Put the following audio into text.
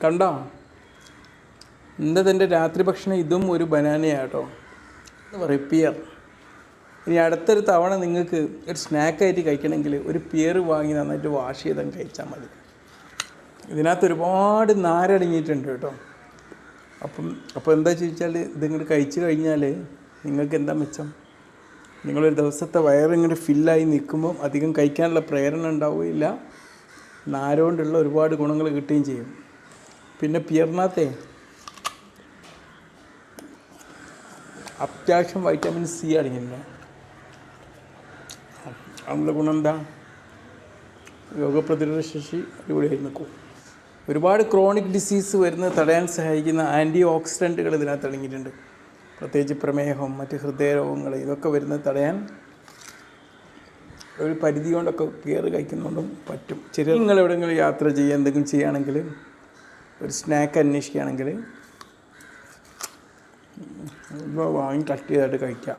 കണ്ടോ? എൻ്റെ രാത്രി ഭക്ഷണം ഇതും ഒരു ബനാനയാട്ടോ. എന്ന് പറയും പിയർ. ഇനി അടുത്തൊരു തവണ നിങ്ങൾക്ക് ഒരു സ്നാക്കായിട്ട് കഴിക്കണമെങ്കിൽ ഒരു പിയർ വാങ്ങി നന്നായിട്ട് വാഷ് ചെയ്തങ്ങ് കഴിച്ചാൽ മതി. ഇതിനകത്ത് ഒരുപാട് നാരടങ്ങിയിട്ടുണ്ട് കേട്ടോ. അപ്പോൾ എന്താ ചോദിച്ചാൽ ഇതിങ്ങോട്ട് കഴിച്ചു കഴിഞ്ഞാൽ നിങ്ങൾക്ക് എന്താ മെച്ചം? നിങ്ങളൊരു ദിവസത്തെ വയറിങ്ങനെ ഫില്ലായി നിൽക്കുമ്പം അധികം കഴിക്കാനുള്ള പ്രേരണ ഉണ്ടാവുകയില്ല. നാരുകൊണ്ടുള്ള ഒരുപാട് ഗുണങ്ങൾ കിട്ടുകയും ചെയ്യും. പിന്നെ പിയറിനകത്തെ അത്യാവശ്യം വൈറ്റമിൻ സി അടങ്ങിയിട്ടുണ്ട്. അതിനുള്ള ഗുണം എന്താ? രോഗപ്രതിരോധ ശേഷി അടിപൊളിയായി നിൽക്കും. ഒരുപാട് ക്രോണിക് ഡിസീസ് വരുന്നത് തടയാൻ സഹായിക്കുന്ന ആൻറ്റി ഓക്സിഡൻറ്റുകൾ ഇതിനകത്ത് അടങ്ങിയിട്ടുണ്ട്. പ്രത്യേകിച്ച് പ്രമേഹം, മറ്റ് ഹൃദയരോഗങ്ങൾ, ഇതൊക്കെ വരുന്നത് തടയാൻ ഒരു പരിധി കൊണ്ടൊക്കെ പിയർ കഴിക്കുന്നതുകൊണ്ടും പറ്റും. നിങ്ങൾ എവിടെയെങ്കിലും യാത്ര ചെയ്യുക എന്തെങ്കിലും ചെയ്യുകയാണെങ്കിൽ ഒരു സ്നാക്ക് അന്വേഷിക്കുകയാണെങ്കിൽ വാങ്ങി കട്ട് ചെയ്തായിട്ട് കഴിക്കാം.